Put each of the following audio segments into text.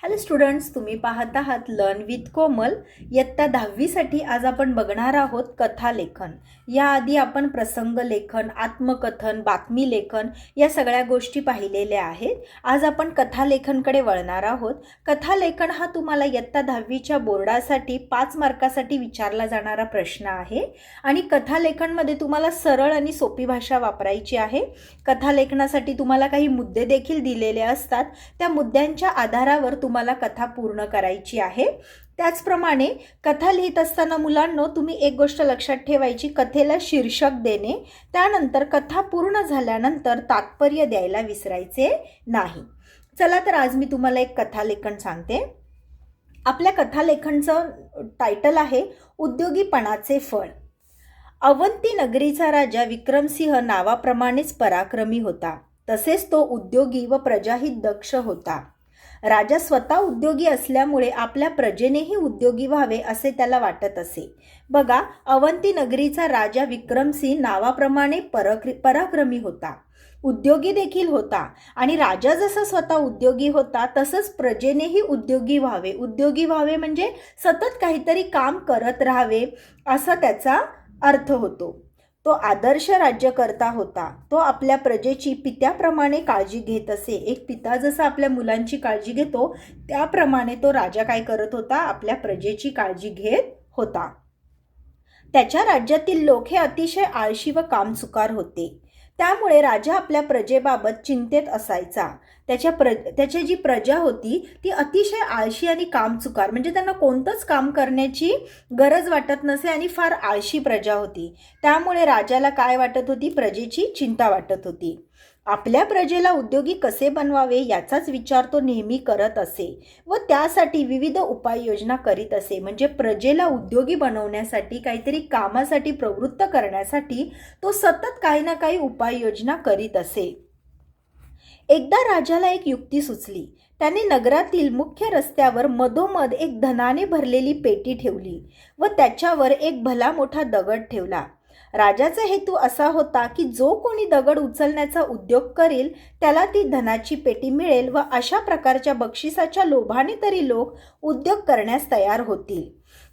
Hello students, तुम्ही पाहत आहात लर्न विथ कोमल. इयत्ता 10वीसाठी आज आपण बघणार आहोत कथालेखन. याआधी आपण प्रसंग लेखन, आत्मकथन, बातमी लेखन या सगळ्या गोष्टी पाहिलेल्या आहेत. आज आपण कथालेखनकडे वळणार आहोत. कथालेखन हा तुम्हाला इयत्ता 10वीच्या बोर्डासाठी 5 मार्कासाठी विचारला जाणारा प्रश्न आहे आणि कथालेखनमध्ये तुम्हाला सरळ आणि सोपी भाषा वापरायची आहे. कथालेखनासाठी तुम्हाला काही मुद्दे देखील दिलेले असतात. त्या मुद्द्यांच्या आधारावर तुम्हाला कथा पूर्ण करायची आहे. त्याचप्रमाणे कथा लिहित असताना मुलांनो, तुम्ही एक गोष्ट लक्षात ठेवायची, कथेला शीर्षक देणे, त्यानंतर कथा पूर्ण झाल्यानंतर तात्पर्य द्यायला विसरायचे नाही. चला तर आज मी तुम्हाला एक कथालेखन सांगते. आपल्या कथालेखनचं टायटल आहे उद्योगीपणाचे फळ. अवंती नगरीचा राजा विक्रमसिंह नावाप्रमाणेच पराक्रमी होता. तसेच तो उद्योगी व प्रजाहित दक्ष होता. राजा स्वतः उद्योगी असल्यामुळे आपल्या प्रजेनेही उद्योगी व्हावे असे त्याला वाटत असे. बघा, अवंती नगरीचा राजा विक्रमसिंह नावाप्रमाणे पराक्रमी होता, उद्योगी देखील होता आणि राजा जसा स्वतः उद्योगी होता तसंच प्रजेनेही उद्योगी व्हावे. उद्योगी व्हावे म्हणजे सतत काहीतरी काम करत राहावे असा त्याचा अर्थ होतो. तो आदर्श राज्यकर्ता होता. तो आपल्या प्रजेची पित्याप्रमाणे काळजी घेत असे. एक पिता जसा आपल्या मुलांची काळजी घेतो त्याप्रमाणे तो राजा काय करत होता, आपल्या प्रजेची काळजी घेत होता. त्याच्या राज्यातील लोक हे अतिशय आळशी व कामचुकार होते. त्यामुळे राजा आपल्या प्रजेबाबत चिंतेत असायचा. त्याची जी प्रजा होती ती अतिशय आळशी आणि कामचुकार, म्हणजे त्यांना कोणतंच काम करण्याची गरज वाटत नसे आणि फार आळशी प्रजा होती. त्यामुळे राजाला काय वाटत होती, प्रजेची चिंता वाटत होती. आपल्या प्रजेला उद्योगी कसे बनवावे याचाच विचार तो नेहमी करत असे व त्यासाठी विविध उपाययोजना करीत असे. म्हणजे प्रजेला उद्योगी बनवण्यासाठी, काहीतरी कामासाठी प्रवृत्त करण्यासाठी तो सतत काही ना काही उपाययोजना करीत असे. एकदा राजाला एक युक्ती सुचली. त्याने नगरातील मुख्य रस्त्यावर मधोमध एक धनाने भरलेली पेटी ठेवली व त्याच्यावर एक भला मोठा दगड ठेवला. राजाचा हेतू असा होता की जो कोणी दगड उचलण्याचा उद्योग करेल त्याला ती धनाची पेटी मिळेल व अशा प्रकारच्या बक्षिसाच्या लोभाने तरी लोक उद्योग करण्यास तयार होतील.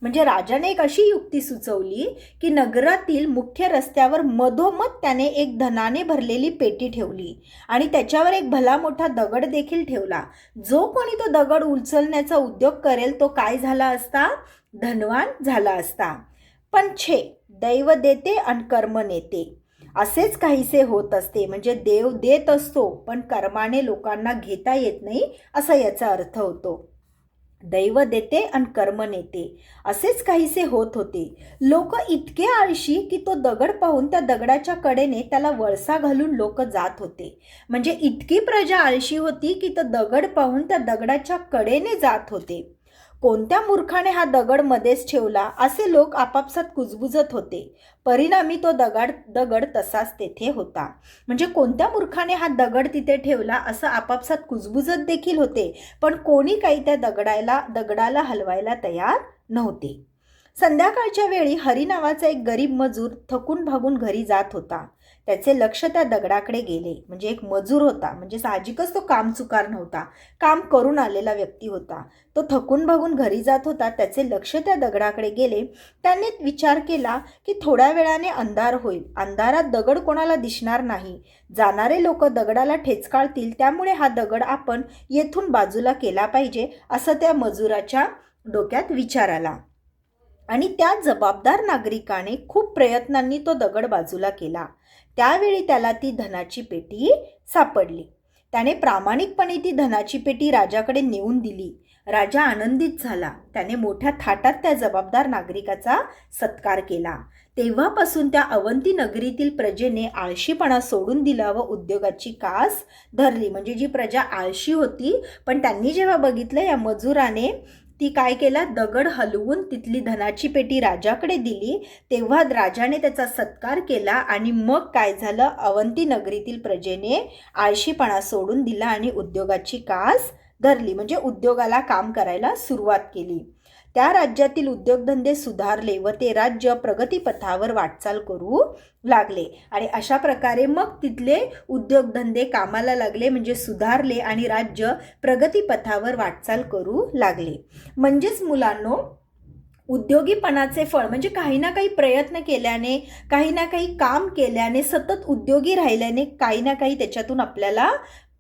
म्हणजे राजाने एक अशी युक्ती सुचवली की नगरातील मुख्य रस्त्यावर मधोमध त्याने एक धनाने भरलेली पेटी ठेवली आणि त्याच्यावर एक भला मोठा दगड देखील ठेवला. जो कोणी तो दगड उचलण्याचा उद्योग करेल तो काय झाला असता, धनवान झाला असता. पण दैव देते आणि कर्म नेते, असेच काहीसे होत असते. म्हणजे देव देत असतो पण कर्माने लोकांना घेता येत नाही असा याचा अर्थ होतो. दैव देते आणि कर्म नेते, असेच काहीसे होत होते. लोक इतके आळशी की तो दगड पाहून त्या दगडाच्या कडेने त्याला वळसा घालून लोक जात होते. म्हणजे इतकी प्रजा आळशी होती की तो दगड पाहून त्या दगडाच्या कडेने जात होते. कोणत्या मूर्खाने हा दगड मध्येच ठेवला असे लोक आपापसात कुजबुजत होते. परिणामी तो दगड तसाच तेथे होता. म्हणजे कोणत्या मूर्खाने हा दगड तिथे ठेवला असं आपापसात कुजबुजत देखील होते, पण कोणी काही त्या दगडाला हलवायला तयार नव्हते. संध्याकाळच्या वेळी हरी नावाचा एक गरीब मजूर थकून भागून घरी जात होता. त्याचे लक्ष त्या दगडाकडे गेले. म्हणजे एक मजूर होता, म्हणजे साहजिकच तो कामचुकार नव्हता, काम करून आलेला व्यक्ती होता. तो थकून भागून घरी जात होता. त्याचे लक्ष त्या दगडाकडे गेले. त्याने विचार केला की थोड्या वेळाने अंधार होईल, अंधारात दगड कोणाला दिसणार नाही, जाणारे लोक दगडाला ठेचकाळतील, त्यामुळे हा दगड आपण येथून बाजूला केला पाहिजे असं त्या मजुराच्या डोक्यात विचार आला. आणि त्या जबाबदार नागरिकाने खूप प्रयत्नांनी तो दगड बाजूला केला. त्यावेळी त्याला ती धनाची पेटी सापडली. त्याने प्रामाणिकपणे ती धनाची पेटी राजाकडे नेऊन दिली. राजा आनंदित झाला. त्याने मोठ्या थाटात त्या जबाबदार नागरिकाचा सत्कार केला. तेव्हापासून त्या अवंती नगरीतील प्रजेने आळशीपणा सोडून दिला व उद्योगाची कास धरली. म्हणजे जी प्रजा आळशी होती, पण त्यांनी जेव्हा बघितलं या मजुराने ती काय केला, दगड हलवून तिथली धनाची पेटी राजाकडे दिली, तेव्हा राजाने त्याचा सत्कार केला आणि मग काय झालं, अवंती नगरीतील प्रजेने आळशीपणा सोडून दिला आणि उद्योगाची कास धरली. म्हणजे उद्योगाला काम करायला सुरुवात केली. त्या राज्यातील उद्योगधंदे सुधारले व ते राज्य प्रगतीपथावर वाटचाल करू लागले. आणि अशा प्रकारे मग तिथले उद्योगधंदे कामाला लागले, म्हणजे सुधारले आणि राज्य प्रगतीपथावर वाटचाल करू लागले. म्हणजेच मुलांनो, उद्योगीपणाचे फळ म्हणजे काही ना काही प्रयत्न केल्याने, काही ना काही काम केल्याने, सतत उद्योगी राहिल्याने काही ना काही त्याच्यातून आपल्याला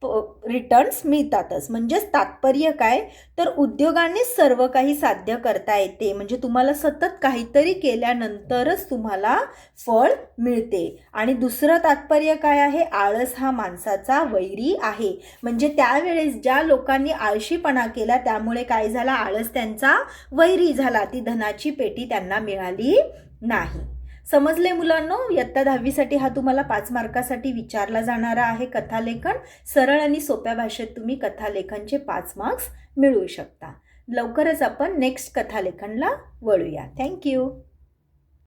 रिटर्न्स मिळतातच. म्हणजेच तात्पर्य काय, तर उद्योगाने सर्व काही साध्य करता येते. म्हणजे तुम्हाला सतत काहीतरी केल्यानंतरच तुम्हाला फळ मिळते. आणि दुसरं तात्पर्य काय आहे, आळस हा माणसाचा वैरी आहे. म्हणजे त्यावेळेस ज्या लोकांनी आळशीपणा केला त्यामुळे काय झाला, आळस त्यांचा वैरी झाला. ती धनाची पेटी त्यांना मिळाली नाही. समजले मुलांनो? इयत्ता 10वीसाठी हा तुम्हाला 5 मार्कासाठी विचारला जाणारा आहे कथालेखन. सरळ आणि सोप्या भाषेत तुम्ही कथालेखनचे 5 मार्क्स मिळवू शकता. लवकरच आपण नेक्स्ट कथालेखनला वळूया. थँक्यू.